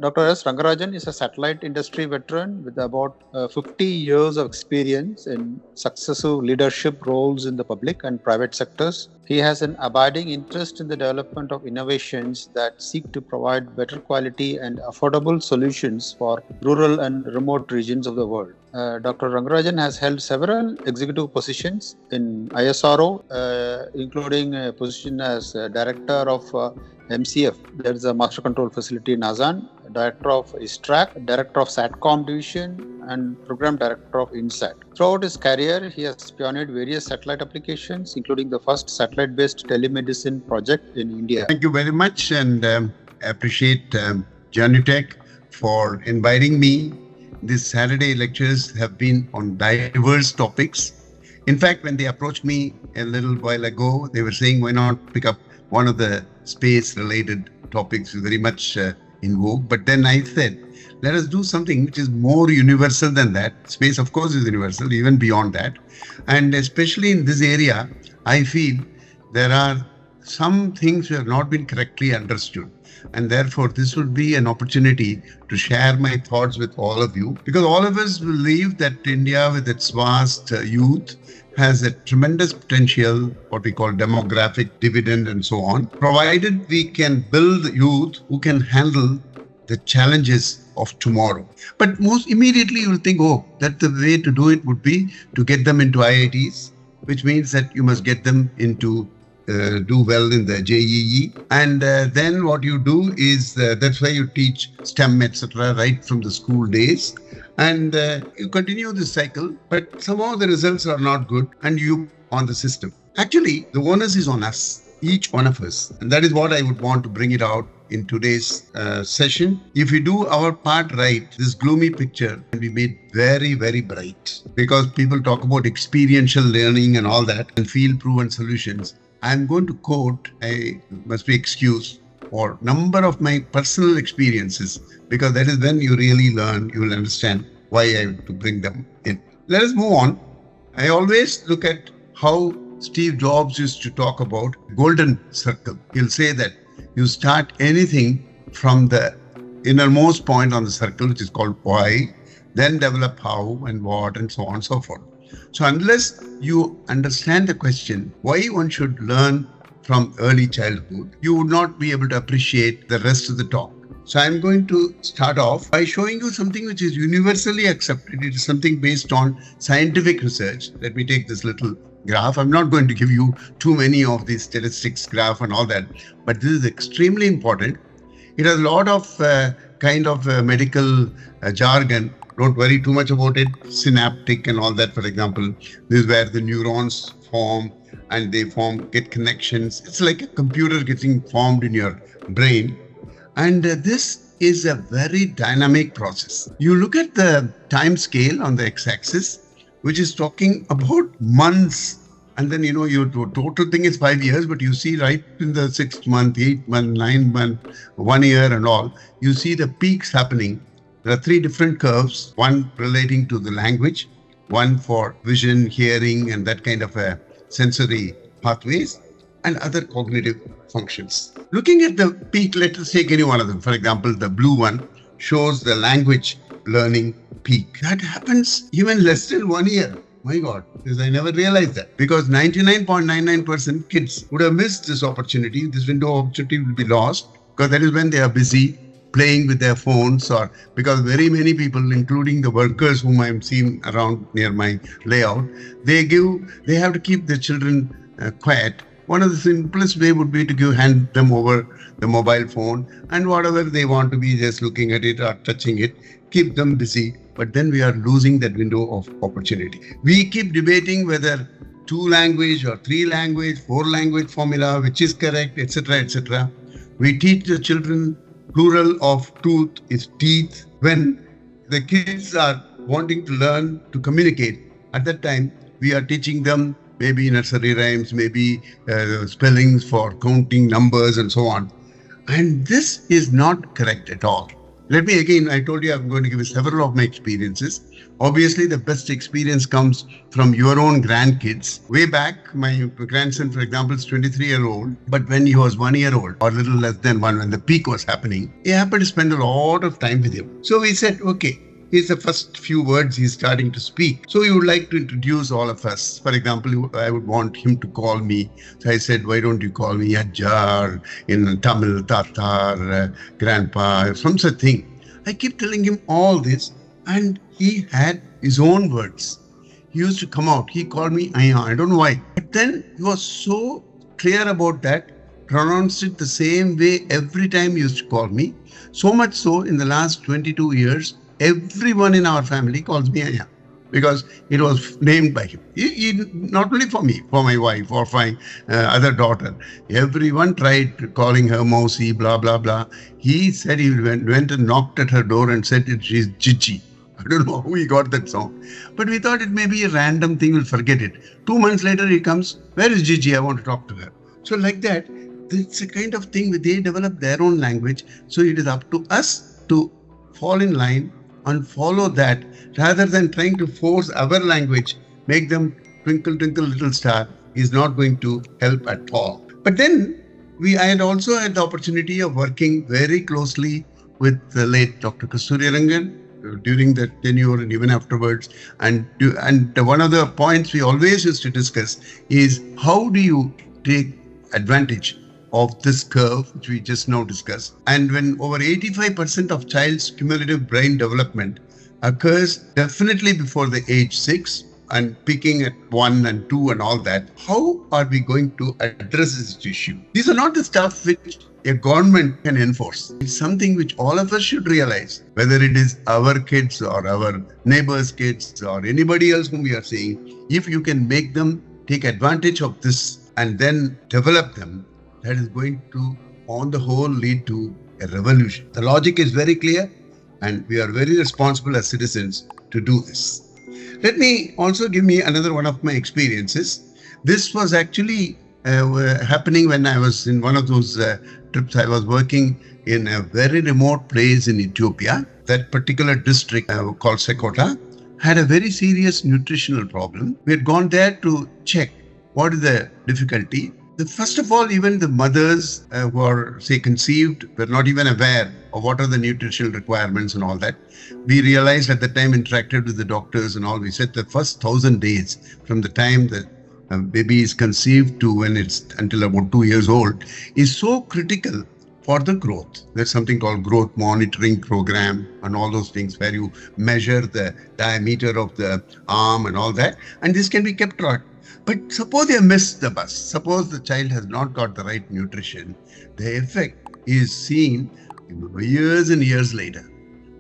Dr. S. Rangarajan is a satellite industry veteran with about 50 years of experience in successive leadership roles in the public and private sectors. He has an abiding interest in the development of innovations that seek to provide better quality and affordable solutions for rural and remote regions of the world. Dr. Rangarajan has held several executive positions in ISRO, including a position as Director of MCF, there is a Master Control Facility in Azan, Director of ISTRAC, Director of SATCOM Division, and Program Director of INSAT. Throughout his career, he has pioneered various satellite applications, including the first satellite-based telemedicine project in India. Thank you very much, and appreciate JanyuTech for inviting me. These Saturday lectures have been on diverse topics. In fact, when they approached me a little while ago, they were saying, why not pick up one of the space-related topics very much in vogue. But then I said, let us do something which is more universal than that. Space, of course, is universal, even beyond that. And especially in this area, I feel there are some things which have not been correctly understood. And therefore, this would be an opportunity to share my thoughts with all of you. Because all of us believe that India, with its vast youth, has a tremendous potential, what we call demographic dividend and so on, provided we can build youth who can handle the challenges of tomorrow. But most immediately you will think, oh, that the way to do it would be to get them into IITs, which means that you must get them into do well in the JEE. And then what you do is, that's why you teach STEM, etc., right from the school days. And you continue this cycle, but somehow the results are not good and you on the system. Actually, the onus is on us, each one of us. And that is what I would want to bring it out in today's session. If we do our part right, this gloomy picture can be made very, very bright. Because people talk about experiential learning and all that and field-proven solutions. I'm going to quote, I must be excused, for number of my personal experiences, because that is when you really learn, you will understand why I have to bring them in. Let us move on. I always look at how Steve Jobs used to talk about golden circle. He'll say that you start anything from the innermost point on the circle, which is called why, then develop how and what and so on and so forth. So unless you understand the question, why one should learn from early childhood, you would not be able to appreciate the rest of the talk. So I'm going to start off by showing you something which is universally accepted. It is something based on scientific research. Let me take this little graph. I'm not going to give you too many of these statistics graph and all that, but this is extremely important. It has a lot of medical jargon. Don't worry too much about it. Synaptic and all that, for example. This is where the neurons form and they get connections. It's like a computer getting formed in your brain. And this is a very dynamic process. You look at the time scale on the x-axis, which is talking about months. And then, your total thing is 5 years, but you see right in the 6th month, 8th month, 9th month, 1 year and all, you see the peaks happening. There are 3 different curves, one relating to the language, one for vision, hearing, and that kind of a sensory pathways, and other cognitive functions. Looking at the peak, let us take any one of them. For example, the blue one shows the language learning peak. That happens even less than 1 year. My God, because I never realized that. Because 99.99% kids would have missed this opportunity. This window of opportunity will be lost because that is when they are busy playing with their phones, or because very many people, including the workers whom I'm seeing around near my layout, they have to keep their children quiet. One of the simplest way would be to hand them over the mobile phone, and whatever they want to be just looking at it or touching it, keep them busy. But then we are losing that window of opportunity. We keep debating whether 2 language or 3 language, 4 language formula, which is correct, etc., etc. We teach the children plural of tooth is teeth. When the kids are wanting to learn to communicate, at that time we are teaching them maybe nursery rhymes, maybe spellings for counting numbers and so on. And this is not correct at all. Let me again, I told you I'm going to give you several of my experiences. Obviously, the best experience comes from your own grandkids. Way back, my grandson, for example, is 23-year-old. But when he was 1 year old, or a little less than one, when the peak was happening, he happened to spend a lot of time with him. So we said, okay, here's the first few words he's starting to speak. So he would like to introduce all of us. For example, I would want him to call me. So I said, why don't you call me Ajjar, in Tamil, Tatar, Grandpa, some such thing. I keep telling him all this, and he had his own words. He used to come out. He called me Aya. I don't know why. But then he was so clear about that, pronounced it the same way every time he used to call me. So much so, in the last 22 years, everyone in our family calls me Aya, because it was named by him. Not only for me, for my wife or for my other daughter. Everyone tried calling her Mausi, blah, blah, blah. He said he went and knocked at her door and said she's Gigi. I don't know how he got that song. But we thought it may be a random thing, we'll forget it. 2 months later, he comes, where is Gigi? I want to talk to her. So like that, it's a kind of thing where they develop their own language. So it is up to us to fall in line and follow that, rather than trying to force our language, make them twinkle, twinkle, little star, is not going to help at all. But then I had also had the opportunity of working very closely with the late Dr. Rangarajan during the tenure and even afterwards. And one of the points we always used to discuss is how do you take advantage of this curve, which we just now discussed. And when over 85% of child's cumulative brain development occurs definitely before the age 6 and peaking at 1 and 2 and all that, how are we going to address this issue? These are not the stuff which a government can enforce. It's something which all of us should realize, whether it is our kids or our neighbors' kids or anybody else whom we are seeing. If you can make them take advantage of this and then develop them, that is going to, on the whole, lead to a revolution. The logic is very clear, and we are very responsible as citizens to do this. Let me also give me another one of my experiences. This was actually happening when I was in one of those trips. I was working in a very remote place in Ethiopia. That particular district called Sekota had a very serious nutritional problem. We had gone there to check what is the difficulty. First of all, even the mothers who are, say, conceived were not even aware of what are the nutritional requirements and all that. We realized at the time, interacted with the doctors and all, we said the first 1,000 days from the time the baby is conceived to when it's until about 2 years old is so critical for the growth. There's something called growth monitoring program and all those things where you measure the diameter of the arm and all that. And this can be kept track. But suppose they missed the bus, suppose the child has not got the right nutrition, the effect is seen years and years later.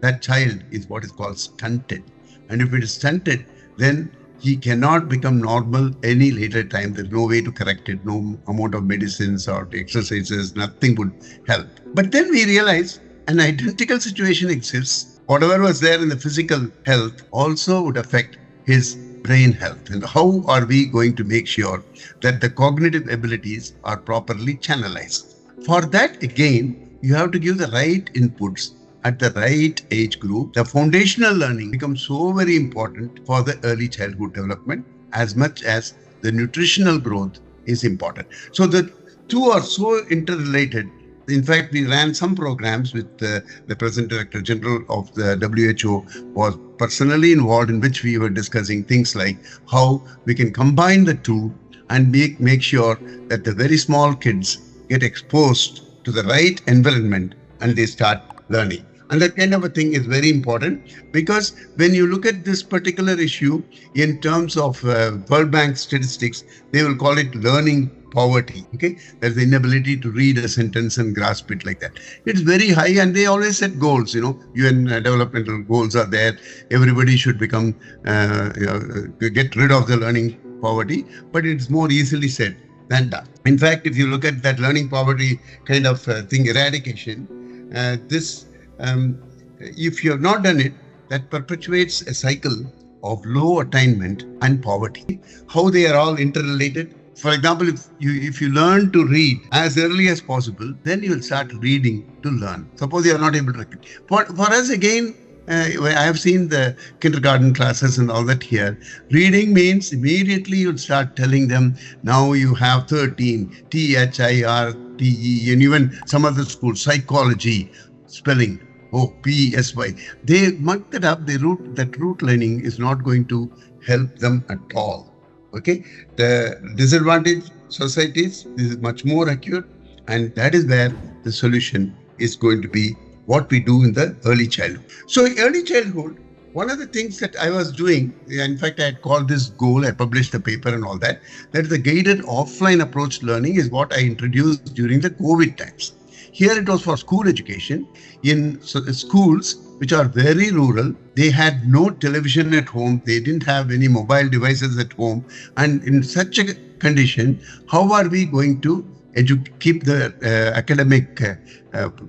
That child is what is called stunted. And if it is stunted, then he cannot become normal any later time. There's no way to correct it, no amount of medicines or exercises, nothing would help. But then we realize an identical situation exists. Whatever was there in the physical health also would affect his brain health. And how are we going to make sure that the cognitive abilities are properly channelized? For that, again, you have to give the right inputs at the right age group. The foundational learning becomes so very important for the early childhood development as much as the nutritional growth is important. So the two are so interrelated. In fact, we ran some programs with the present Director General of the WHO was personally involved, in which we were discussing things like how we can combine the two and make sure that the very small kids get exposed to the right environment and they start learning. And that kind of a thing is very important, because when you look at this particular issue in terms of World Bank statistics, they will call it learning poverty. Okay, there's the inability to read a sentence and grasp it like that. It's very high, and they always set goals. UN developmental goals are there. Everybody should become get rid of the learning poverty, but it's more easily said than done. In fact, if you look at that learning poverty kind of thing, eradication, if you have not done it, that perpetuates a cycle of low attainment and poverty. How they are all interrelated, For example, if you learn to read as early as possible, then you will start reading to learn. Suppose you are not able to read. For us again, I have seen the kindergarten classes and all that here. Reading means immediately you'll start telling them, now you have 13, THIRTE, and even some other schools, psychology, spelling, PSY. They muck that up. That root learning is not going to help them at all. Okay, the disadvantaged societies, this is much more acute, and that is where the solution is going to be what we do in the early childhood. So early childhood, one of the things that I was doing, in fact, I had called this goal, I published the paper and all that the guided offline approach to learning is what I introduced during the COVID times. Here it was for school education. In schools which are very rural, they had no television at home. They didn't have any mobile devices at home. And in such a condition, how are we going to keep the academic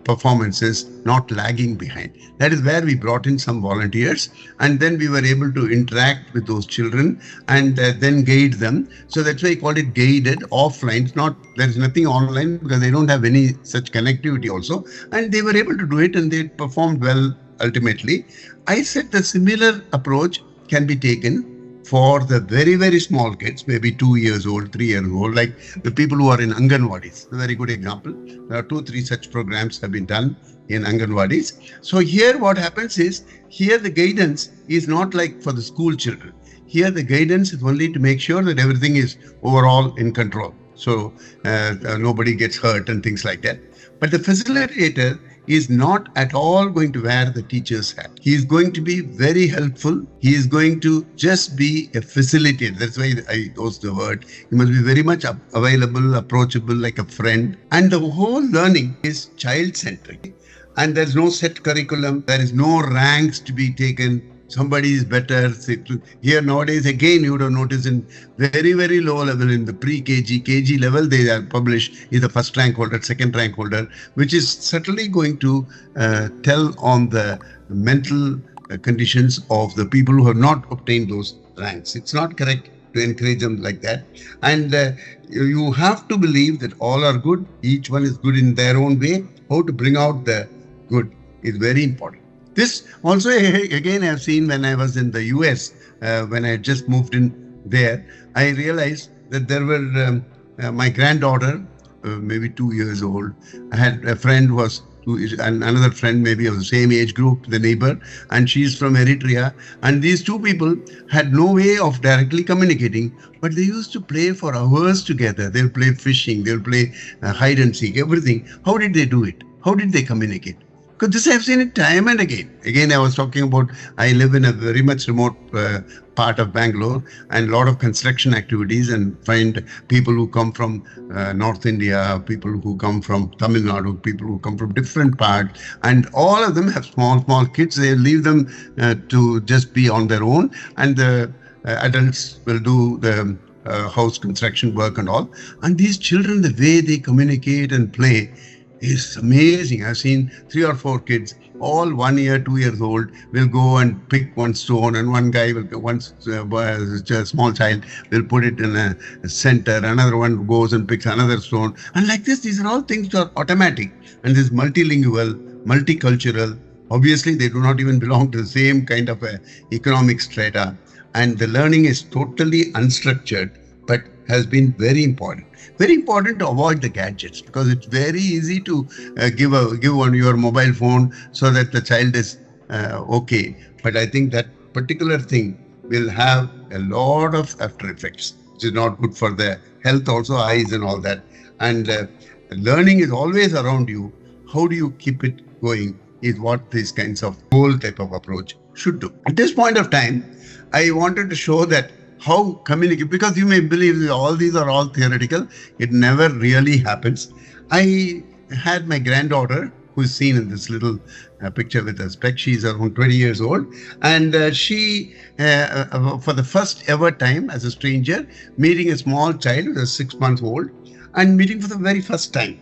performances not lagging behind? That is where we brought in some volunteers, and then we were able to interact with those children and then guide them. So that's why I called it guided offline. It's not, there's nothing online because they don't have any such connectivity also, and they were able to do it and they performed well ultimately. I said the similar approach can be taken for the very, very small kids, maybe 2 years old, 3 years old, like the people who are in Anganwadis. A very good example. There are 2-3 such programs have been done in Anganwadis. So here what happens is, here the guidance is not like for the school children. Here the guidance is only to make sure that everything is overall in control. So nobody gets hurt and things like that. But the facilitator is not at all going to wear the teacher's hat. He is going to be very helpful. He is going to just be a facilitator. That's why I used the word. He must be very much available, approachable, like a friend. And the whole learning is child-centric. And there's no set curriculum. There is no ranks to be taken. Somebody is better. Here nowadays, again, you would have noticed in very, very low level, in the pre-KG, KG level, they are published is the first rank holder, second rank holder, which is certainly going to tell on the mental conditions of the people who have not obtained those ranks. It's not correct to encourage them like that. And you have to believe that all are good. Each one is good in their own way. How to bring out the good is very important. This also, again, I have seen when I was in the US, when I had just moved in there, I realized that there were my granddaughter, maybe 2 years old. I had a friend who was, and another friend maybe of the same age group, the neighbor, and she's from Eritrea. And these two people had no way of directly communicating, but they used to play for hours together. They'll play fishing, they'll play hide and seek, everything. How did they do it? How did they communicate? Because this I've seen it time and again. Again, I was talking about, I live in a very much remote part of Bangalore, and a lot of construction activities, and find people who come from North India, people who come from Tamil Nadu, people who come from different parts, and all of them have small kids. They leave them to just be on their own, and the adults will do the house construction work and all. And these children, the way they communicate and play is amazing. I've seen 3 or 4 kids, all 1 year, 2 years old, will go and pick one stone, and one guy will, a small child will put it in a center, another one goes and picks another stone. And like this, these are all things that are automatic. And this multilingual, multicultural, obviously they do not even belong to the same kind of economic strata. And the learning is totally unstructured, but has been very important. Very important to avoid the gadgets, because it's very easy to give on your mobile phone so that the child is okay. But I think that particular thing will have a lot of after effects, which is not good for the health, also eyes and all that. And learning is always around you. How do you keep it going is what these kinds of whole type of approach should do. At this point of time, I wanted to show that how communicate, because you may believe all these are all theoretical. It never really happens. I had my granddaughter, who is seen in this little picture with a spec. She's around 20 years old. And she, for the first ever time as a stranger, meeting a small child who is 6 months old, and meeting for the very first time.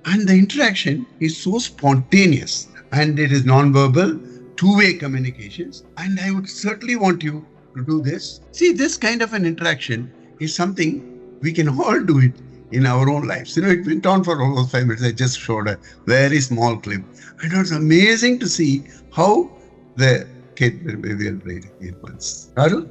And the interaction is so spontaneous, and it is non-verbal, two-way communications. And I would certainly want you to do this. See, this kind of an interaction is something we can all do it in our own lives. It went on for almost 5 minutes. I just showed a very small clip. It was amazing to see how the kid, maybe I'll play it again once. Arul?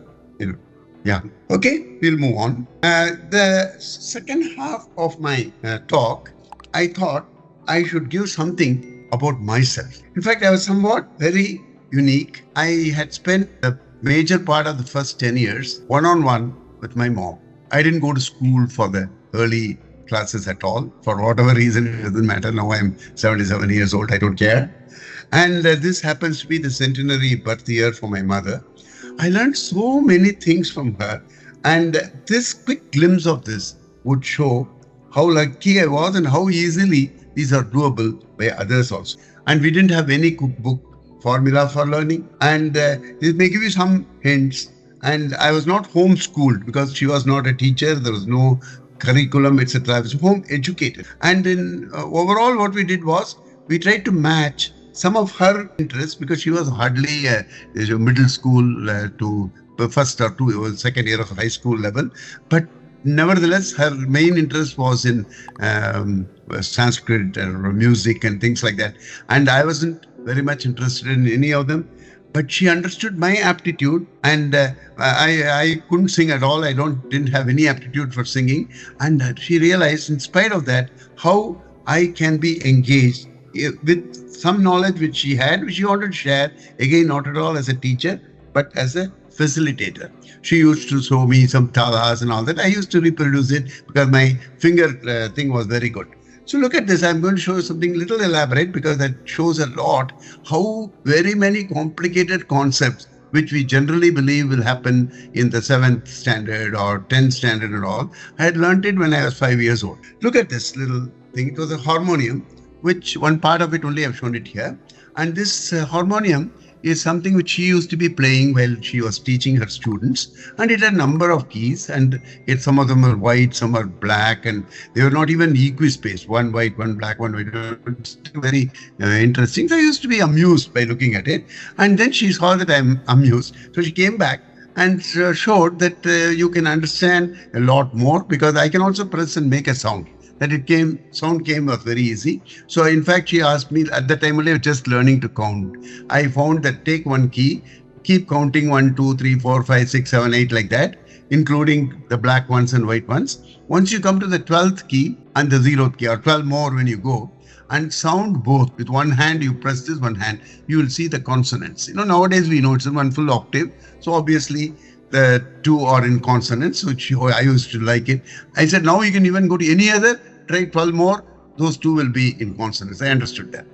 Yeah. Okay, we'll move on. The second half of my talk, I thought I should give something about myself. In fact, I was somewhat very unique. I had spent a major part of the first 10 years one-on-one with my mom. I didn't go to school for the early classes at all. For whatever reason, it doesn't matter. Now I'm 77 years old. I don't care. And this happens to be the centenary birth year for my mother. I learned so many things from her. And this quick glimpse of this would show how lucky I was and how easily these are doable by others also. And we didn't have any cookbook formula for learning. And this may give you some hints. And I was not homeschooled because she was not a teacher. There was no curriculum, etc. I was home educated. And in overall, what we did was we tried to match some of her interests, because she was hardly middle school to first or second year of high school level. But nevertheless, her main interest was in Sanskrit or music and things like that. And I wasn't very much interested in any of them. But she understood my aptitude, and I couldn't sing at all. I didn't have any aptitude for singing. And she realized, in spite of that, how I can be engaged with some knowledge which she had, which she wanted to share. Again, not at all as a teacher, but as a facilitator. She used to show me some talas and all that. I used to reproduce it because my finger thing was very good. So look at this. I'm going to show you something little elaborate, because that shows a lot how very many complicated concepts which we generally believe will happen in the 7th standard or 10th standard and all. I had learned it when I was 5 years old. Look at this little thing. It was a harmonium, which one part of it only I've shown it here. And this harmonium is something which she used to be playing while she was teaching her students. And it had a number of keys, and some of them are white, some are black, and they were not even equispaced. One white, one black, one white. It's very interesting. So I used to be amused by looking at it. And then she saw that I'm amused. So she came back and showed that you can understand a lot more, because I can also press and make a sound. Sound came was very easy. So in fact, she asked me at the time only, I was just learning to count. I found that take one key, keep counting 1, 2, 3, 4, 5, 6, 7, 8 like that, including the black ones and white ones. Once you come to the 12th key and the 0th key, or 12 more when you go, and sound both. With one hand, you press this one hand, you will see the consonants. Nowadays we know it's in one full octave. So obviously, the two are in consonants, which I used to like it. I said, now you can even go to any other, try 12 more, those two will be in consonants. I understood that.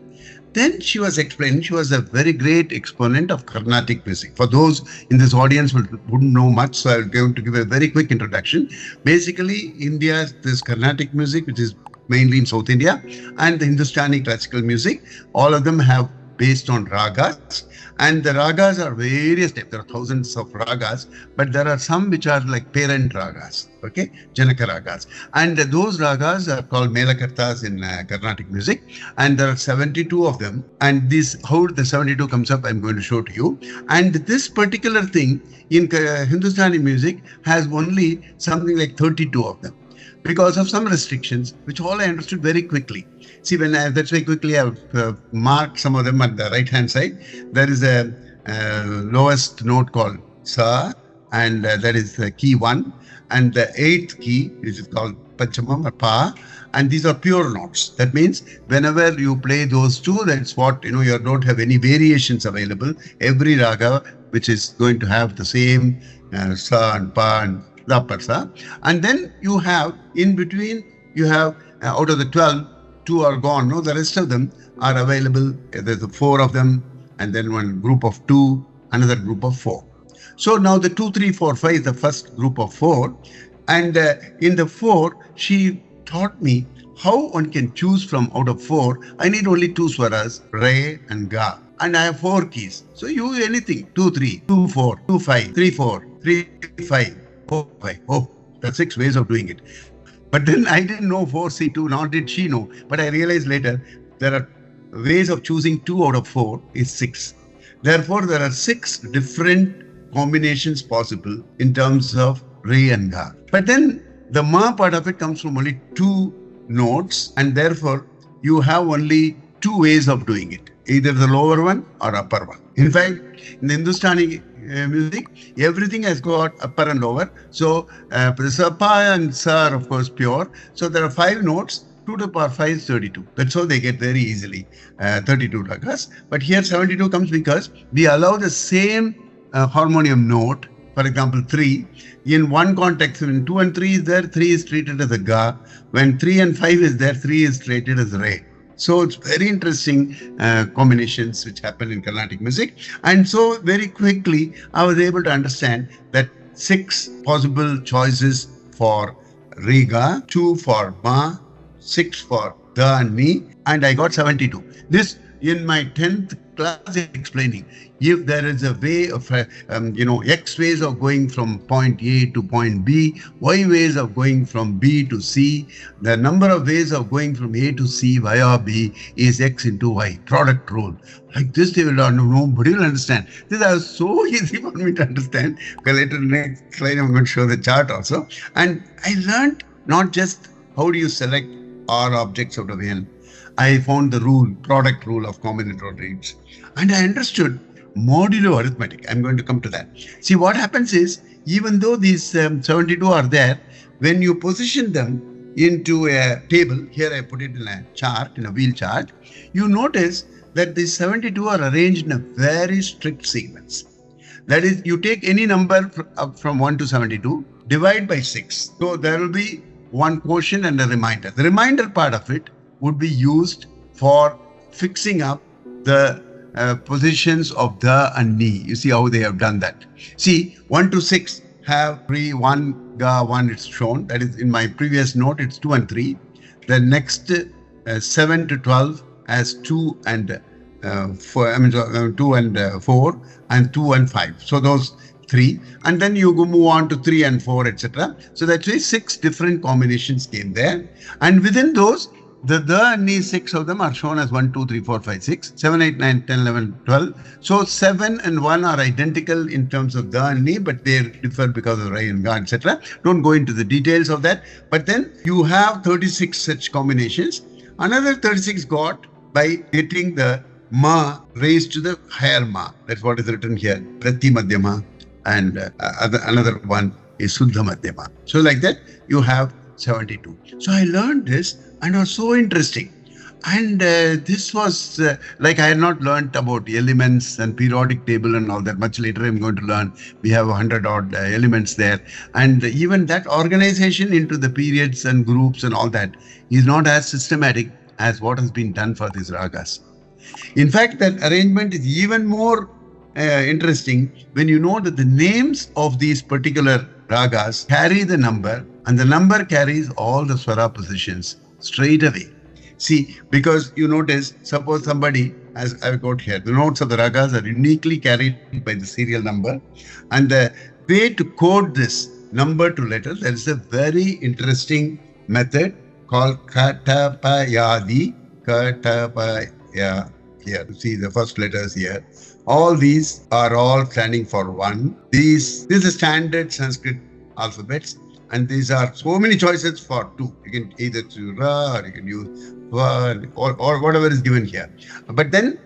Then she was explaining, she was a very great exponent of Carnatic music. For those in this audience who wouldn't know much, so I'm going to give a very quick introduction. Basically, India, this Carnatic music, which is mainly in South India, and the Hindustani classical music, all of them have based on ragas. And the ragas are various types. There are thousands of ragas, but there are some which are like parent ragas, okay, Janaka ragas. And those ragas are called Melakartas in Carnatic music. And there are 72 of them. And how the 72 comes up, I'm going to show to you. And this particular thing in Hindustani music has only something like 32 of them, because of some restrictions, which all I understood very quickly. See, that's why quickly I've marked some of them at the right-hand side. There is a lowest note called Sa, and that is the key 1. And the 8th key, which is called Panchamam or Pa, and these are pure notes. That means whenever you play those two, that's what, you don't have any variations available. Every raga, which is going to have the same Sa and Pa and Sa. And then you have, in between, you have out of the 12, 2 are gone. No, the rest of them are available. There's 4 of them, and then one group of 2, another group of 4. So now the 2, 3, 4, 5 is the first group of 4. And in the 4, she taught me how one can choose from out of 4. I need only 2 swaras, Re and Ga. And I have 4 keys. So you anything, 2, 3, 2, 4, 2, 5, 3, 4, 3, 5, 4, 5. Oh, that's 6 ways of doing it. But then I didn't know 4C2, nor did she know. But I realized later there are ways of choosing 2 out of 4 is 6. Therefore, there are 6 different combinations possible in terms of Re and Ga. But then the ma part of it comes from only two notes, and therefore you have only two ways of doing it, either the lower one or upper one. In fact, in the Hindustani music, everything has got upper and lower. So, pa and sa are of course pure. So there are 5 notes. 2 to the power 5 is 32. That's how they get very easily 32 ragas. But here 72 comes because we allow the same harmonium note. For example, 3. In one context, when 2 and 3 is there, 3 is treated as a ga. When 3 and 5 is there, 3 is treated as re. So it's very interesting combinations which happen in Carnatic music. And so very quickly, I was able to understand that 6 possible choices for Riga, 2 for Ma, 6 for Da and Ni, and I got 72. This in my 10th class explaining. If there is a way of, X ways of going from point A to point B, Y ways of going from B to C, the number of ways of going from A to C via B is X into Y, product rule. Like this, they will not know, nobody will understand. This was so easy for me to understand. Because later, next slide, I'm going to show the chart also. And I learned not just how do you select R objects out of N. I found the rule, product rule of combinatorial rates. And I understood modulo arithmetic. I'm going to come to that. See, what happens is, even though these 72 are there, when you position them into a table, here I put it in a chart, in a wheel chart, you notice that these 72 are arranged in a very strict sequence. That is, you take any number from 1 to 72, divide by 6. So there will be one quotient and a remainder. The remainder part of it would be used for fixing up the positions of the and ni. You see how they have done that. See, 1 to 6 have 3, 1, ga, 1 it's shown. That is in my previous note, it's 2 and 3. The next 7 to 12 has 2 and 2 and 4 and 2 and 5. So those 3, and then you go move on to 3 and 4, etc. So that's why 6 different combinations came there. And within those, the and ni, 6 of them are shown as 1, 2, 3, 4, 5, 6, 7, 8, 9, 10, 11, 12. So 7 and 1 are identical in terms of the and ni, but they differ because of Rai and Ga, etc. Don't go into the details of that. But then you have 36 such combinations. Another 36 got by getting the ma raised to the higher ma. That's what is written here. Prati Madhyama. And another one is Suddha Madhyama. So like that, you have 72. So I learned this and it was so interesting. And this was like I had not learned about elements and periodic table and all that. Much later I'm going to learn. We have 100 odd elements there. And even that organization into the periods and groups and all that is not as systematic as what has been done for these ragas. In fact, that arrangement is even more interesting when you know that the names of these particular ragas carry the number, and the number carries all the swara positions straight away. See, because you notice, suppose somebody, as I've got here, the notes of the ragas are uniquely carried by the serial number, and the way to code this number to letter, there is a very interesting method called katapayadi. Katapaya. Here, you see the first letters here. All these are all standing for 1. This is standard Sanskrit alphabets, and these are so many choices for 2. You can either choose Ra, or you can use Va, or whatever is given here. But then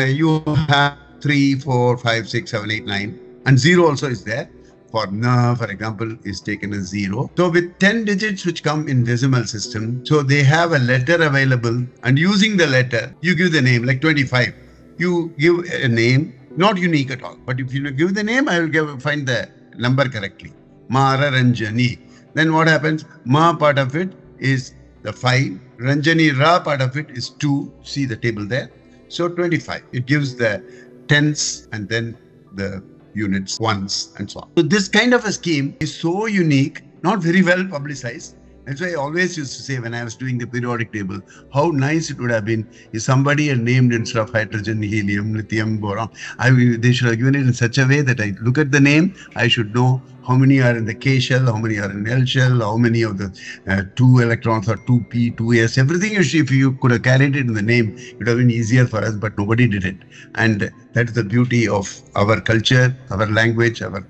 you have 3, 4, 5, 6, 7, 8, 9, and 0 also is there. For Na, for example, is taken as 0. So with 10 digits which come in decimal system, so they have a letter available, and using the letter, you give the name, like 25. You give a name, not unique at all. But if you give the name, I will find the number correctly. Mara Ranjani. Then what happens? Ma part of it is the 5. Ranjani Ra part of it is 2. See the table there. So 25. It gives the tens and then the units, ones, and so on. So this kind of a scheme is so unique, not very well publicized. That's why I always used to say when I was doing the periodic table, how nice it would have been if somebody had named instead of hydrogen, helium, lithium, boron. They should have given it in such a way that I look at the name, I should know how many are in the K shell, how many are in L shell, how many of the 2 electrons are 2p, 2s, everything. If you could have carried it in the name, it would have been easier for us, but nobody did it. And that is the beauty of our culture, our language, our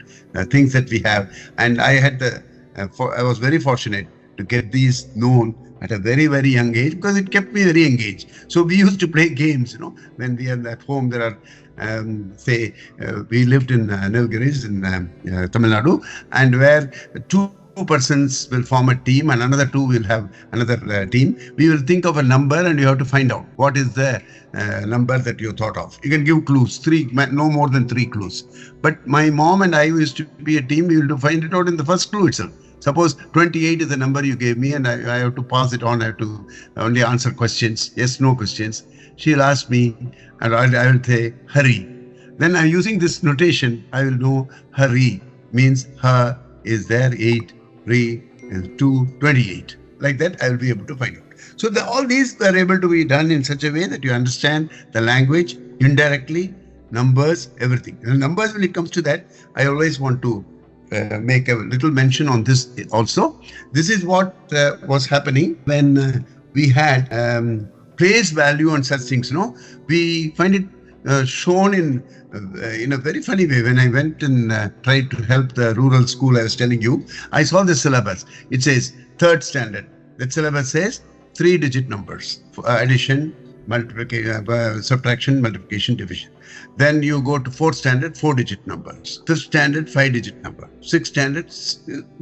things that we have. And I had the I was very fortunate to get these known at a very, very young age because it kept me very engaged. So we used to play games, when we are at home. There are, we lived in Nilgiris in Tamil Nadu, and where two persons will form a team and another two will have another team. We will think of a number and you have to find out what is the number that you thought of. You can give clues, no more than 3 clues. But my mom and I used to be a team. We will find it out in the first clue itself. Suppose 28 is the number you gave me and I have to pass it on. I have to only answer questions, yes, no questions. She'll ask me and I will say, hurry. Then I'm using this notation. I will know hurry means her is there, 8, 3, 2, 28. Like that, I will be able to find out. So all these are able to be done in such a way that you understand the language indirectly, numbers, everything. And numbers, when it comes to that, I always want to make a little mention on this also. This is what was happening when we had place value on such things. We find it shown in a very funny way. When I went and tried to help the rural school I was telling you, I saw the syllabus. It says 3rd standard. That syllabus says 3-digit numbers: addition, multiplication, subtraction, multiplication, division. Then you go to 4th standard, 4-digit numbers. 5th standard, 5-digit number. 6th standard,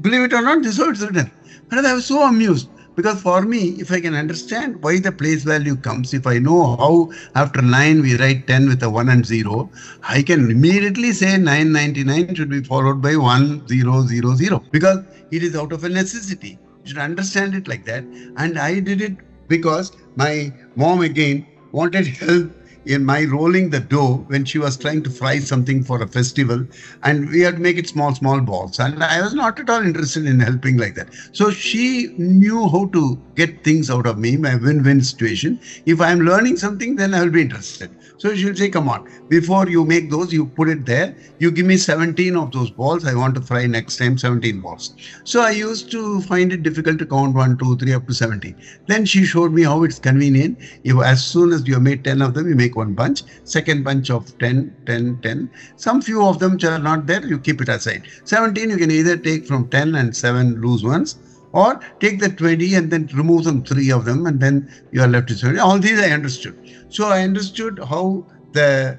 believe it or not, this is how it's written. And I was so amused. Because for me, if I can understand why the place value comes, if I know how after 9 we write 10 with a 1 and 0, I can immediately say 999 should be followed by 1000 because it is out of a necessity. You should understand it like that. And I did it because my mom again wanted help in my rolling the dough when she was trying to fry something for a festival, and we had to make it small balls, and I was not at all interested in helping like that. So she knew how to get things out of me, my win-win situation. If I'm learning something, then I will be interested. So she'll say, come on, before you make those, you put it there, you give me 17 of those balls, I want to fry next time 17 balls. So I used to find it difficult to count 1, 2, 3 up to 17. Then she showed me how it's convenient. As soon as you have made 10 of them, you make one bunch, second bunch of 10, 10, 10. Some few of them which are not there, you keep it aside. 17, you can either take from 10 and 7 loose ones, or take the 20 and then remove some 3 of them, and then you are left with 20. All these I understood. So I understood how the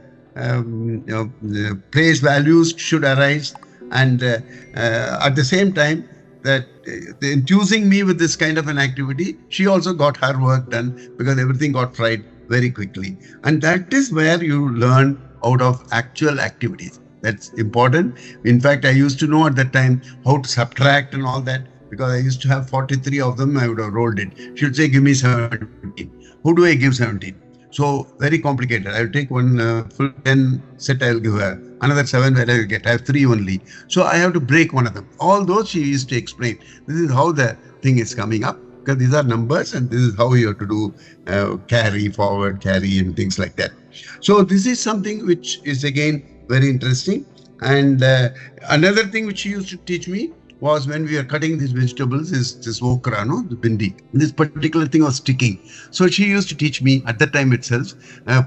place values should arise, and at the same time that enthusing me with this kind of an activity, she also got her work done because everything got fried very quickly. And that is where you learn out of actual activities. That's important. In fact, I used to know at that time how to subtract and all that, because I used to have 43 of them. I would have rolled it. She would say, give me 17. Who do I give 17? So very complicated. I'll take one full 10 set, I'll give her. Another 7 where I will get. I have 3 only. So I have to break one of them. All those she used to explain. This is how the thing is coming up, because these are numbers and this is how you have to do carry, forward, carry and things like that. So this is something which is again very interesting. And another thing which she used to teach me was when we are cutting these vegetables is this okra, the bindi. This particular thing was sticking. So she used to teach me at that time itself,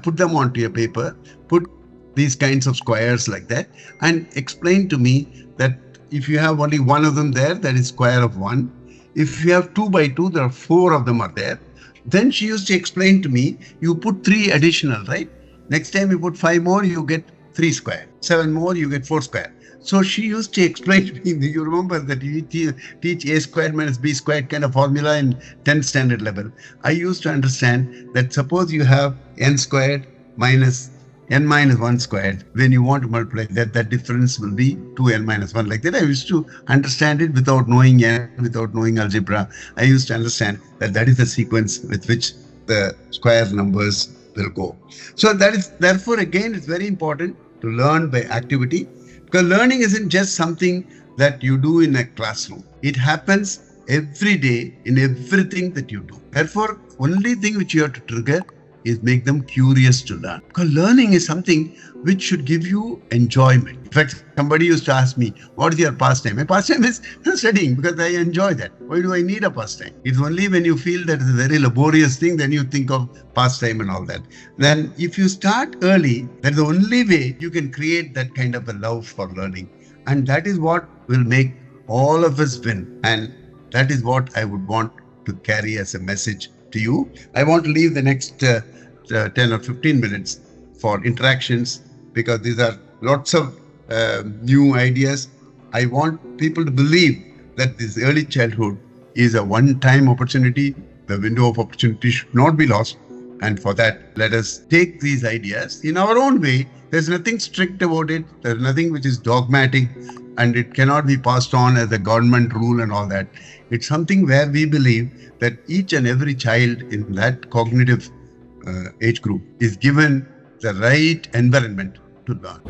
put them onto a paper, put these kinds of squares like that, and explain to me that if you have only one of them there, that is square of 1. If you have 2 by 2, there are 4 of them are there. Then she used to explain to me, you put 3 additional, right? Next time you put 5 more, you get 3 square. 7 more, you get 4 square. So she used to explain to me, you remember that you teach a squared minus b squared kind of formula in 10th standard level. I used to understand that suppose you have n squared minus n minus 1 squared. When you want to multiply that difference will be 2n minus 1. Like that, I used to understand it without knowing n, without knowing algebra. I used to understand that is the sequence with which the square numbers will go. So that is, therefore, again, it's very important to learn by activity. Because learning isn't just something that you do in a classroom. It happens every day in everything that you do. Therefore, only thing which you have to trigger is make them curious to learn. Because learning is something which should give you enjoyment. In fact, somebody used to ask me, what is your pastime? My pastime is studying, because I enjoy that. Why do I need a pastime? It's only when you feel that it's a very laborious thing, then you think of pastime and all that. Then if you start early, that's the only way you can create that kind of a love for learning. And that is what will make all of us win. And that is what I would want to carry as a message to you. I want to leave the next 10 or 15 minutes for interactions, because these are lots of new ideas. I want people to believe that this early childhood is a one-time opportunity. The window of opportunity should not be lost. And for that, let us take these ideas in our own way. There's nothing strict about it. There's nothing which is dogmatic, and it cannot be passed on as a government rule and all that. It's something where we believe that each and every child in that cognitive age group is given the right environment to learn.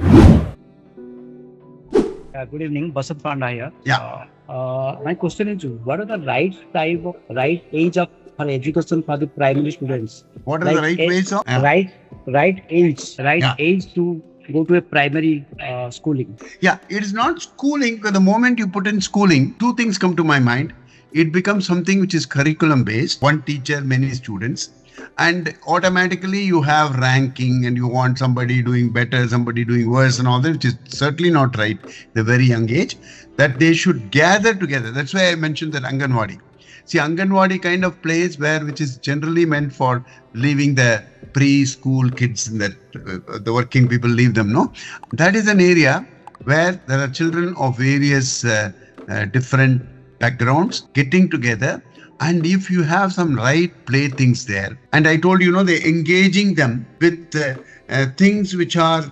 Good evening, Basant Panda here. Yeah. My question is, what are the right age of for education for the primary students? What are the right ways of? Right age to go to a primary schooling. Yeah, it is not schooling, because the moment you put in schooling, two things come to my mind. It becomes something which is curriculum based, one teacher, many students, and automatically you have ranking, and you want somebody doing better, somebody doing worse and all that, which is certainly not right at a very young age, that they should gather together. That's why I mentioned that Anganwadi. See, Anganwadi kind of place which is generally meant for leaving the preschool kids, and that the working people leave them, no? That is an area where there are children of various different backgrounds getting together. And if you have some right playthings there, and I told you, they're engaging them with things which are,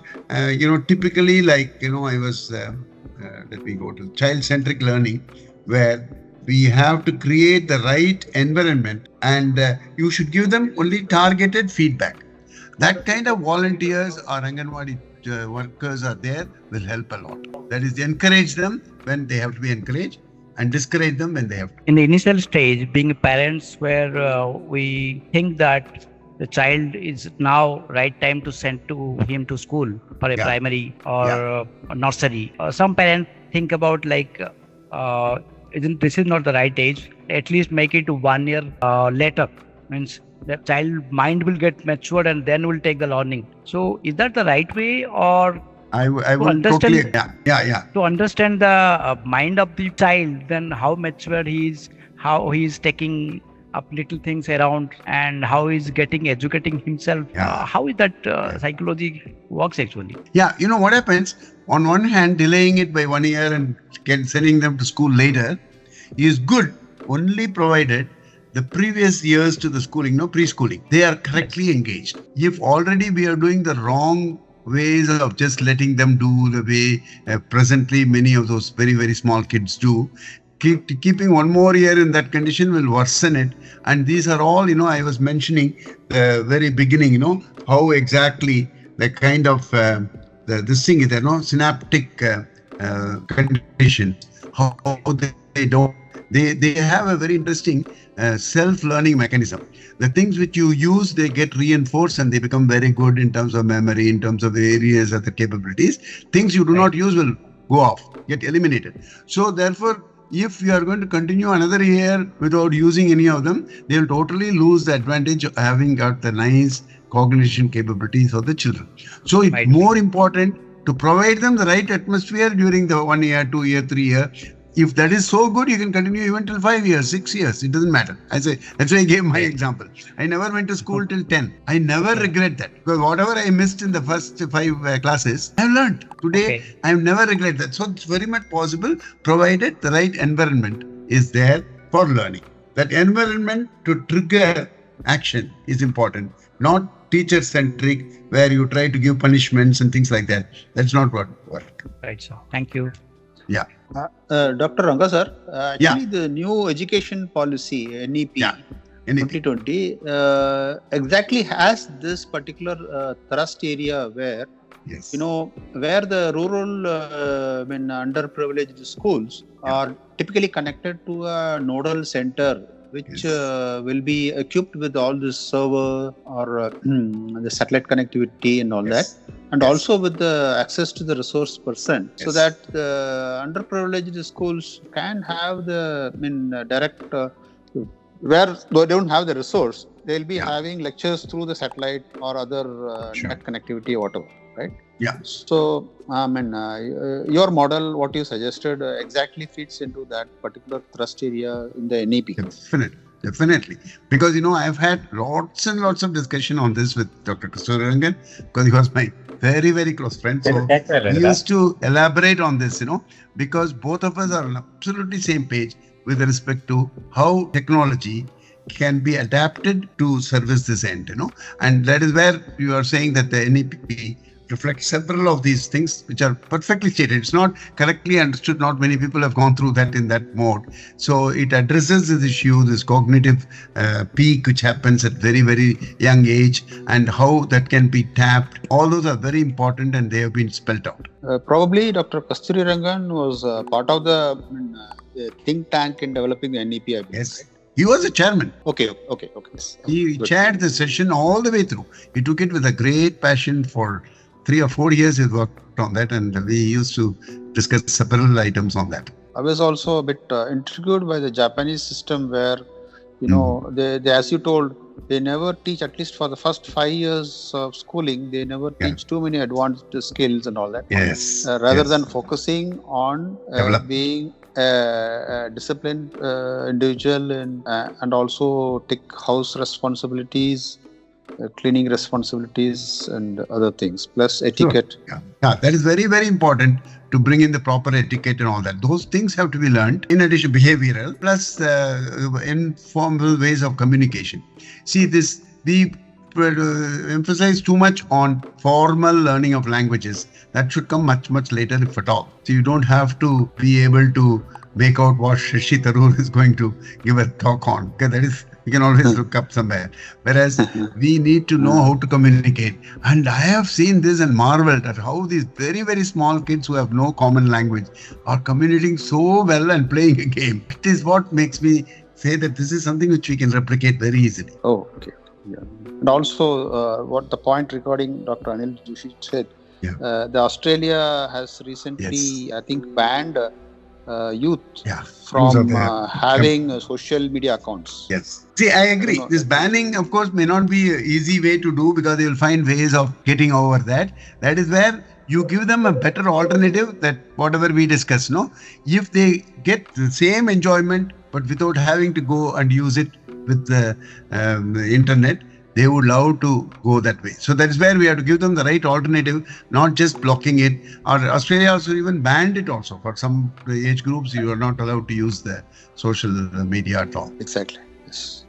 typically like, I was, let me go to child-centric learning, where we have to create the right environment, and you should give them only targeted feedback. That kind of volunteers or Anganwadi workers are there will help a lot. That is, encourage them when they have to be encouraged, and discourage them when they have to. In the initial stage, being parents, where we think that the child is now right time to send him to school for a primary or nursery. Some parents think about this is not the right age. At least make it 1 year later. Means the child mind will get matured and then will take the learning. So is that the right way, or I would totally, to understand the mind of the child, then how mature he is, how he is taking up little things around, and how he is educating himself. How is that psychology works actually? Yeah, what happens? On one hand, delaying it by 1 year and sending them to school later is good, only provided the previous years to the schooling, preschooling, they are correctly engaged. If already we are doing the wrong ways of just letting them do the way presently many of those very, very small kids do, keeping 1 more year in that condition will worsen it. And these are all, I was mentioning the very beginning, how exactly the kind of this thing is there, synaptic condition, how they have a very interesting self-learning mechanism. The things which you use, they get reinforced and they become very good in terms of memory, in terms of various other capabilities. Things you do not use will go off, get eliminated. So therefore, if you are going to continue another year without using any of them, they will totally lose the advantage of having got the nice cognition capabilities of the children. So it's more important to provide them the right atmosphere during the 1 year, 2 year, 3 year. If that is so good, you can continue even till 5 years, 6 years. It doesn't matter. That's why I gave my example. I never went to school till 10. I never regret that, because whatever I missed in the first 5 classes, I've learned. Today, I never regret that. So it's very much possible, provided the right environment is there for learning. That environment to trigger action is important, not teacher-centric, where you try to give punishments and things like that. That's not what works. Right, sir. Thank you. Yeah. Dr. Ranga sir, actually the new education policy, NEP 2020, exactly has this particular thrust area where, where the rural, underprivileged schools are typically connected to a nodal center, which will be equipped with all this server or the satellite connectivity and all that. And also with the access to the resource person, so that the underprivileged schools can have the direct, where they don't have the resource, they'll be having lectures through the satellite or other net connectivity or whatever, right? Yeah. So, your model, what you suggested, exactly fits into that particular thrust area in the NEP. Definitely. Because, I've had lots and lots of discussion on this with Dr. Kasturirangan, because he was my very, very close friend. So he used to elaborate on this, because both of us are on absolutely same page with respect to how technology can be adapted to service this end, and that is where you are saying that the NEP reflects several of these things which are perfectly stated. It's not correctly understood. Not many people have gone through that in that mode. So it addresses this issue, this cognitive peak which happens at very, very young age, and how that can be tapped. All those are very important, and they have been spelled out. Probably Dr. Kasturirangan was part of the think tank in developing the NEP, I believe. Yes. He was a chairman. Okay. He chaired the session all the way through. He took it with a great passion. For 3 or 4 years he worked on that, and we used to discuss several items on that. I was also a bit intrigued by the Japanese system where, they, as you told, they never teach, at least for the first 5 years of schooling, they never teach too many advanced skills and all that. Yes. Rather than focusing on being a disciplined individual and also take house responsibilities, cleaning responsibilities and other things, plus etiquette. Sure. Yeah, that is very, very important to bring in the proper etiquette and all that. Those things have to be learned in addition behavioral, plus informal ways of communication. See, we emphasize too much on formal learning of languages. That should come much, much later, if at all. So you don't have to be able to make out what Shashi Tharoor is going to give a talk on. Okay, that is, you can always look up somewhere. Whereas we need to know how to communicate. And I have seen this and marveled at how these very, very small kids who have no common language are communicating so well and playing a game. It is what makes me say that this is something which we can replicate very easily. Oh, okay. Yeah. And also, what the point regarding Dr. Anil Joshi said, the Australia has recently, I think, banned youth from having social media accounts. Yes. See, I agree. This banning, of course, may not be an easy way to do, because they will find ways of getting over that. That is where you give them a better alternative, that whatever we discuss, if they get the same enjoyment, but without having to go and use it with the internet, they would love to go that way. So that is where we have to give them the right alternative, not just blocking it. Or Australia also even banned it also. For some age groups, you are not allowed to use the social media at all. Exactly. Yes.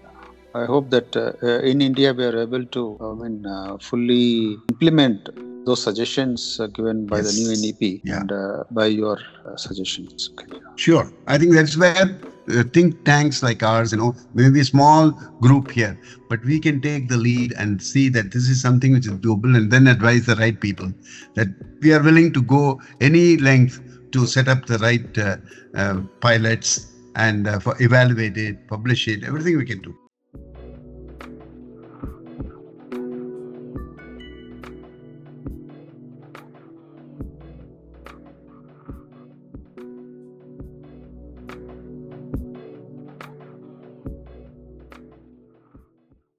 I hope that in India we are able to fully implement those suggestions given by the new NEP and by your suggestions. Okay. Sure. I think that's where think tanks like ours, maybe a small group here, but we can take the lead and see that this is something which is doable, and then advise the right people that we are willing to go any length to set up the right pilots and evaluate it, publish it, everything we can do.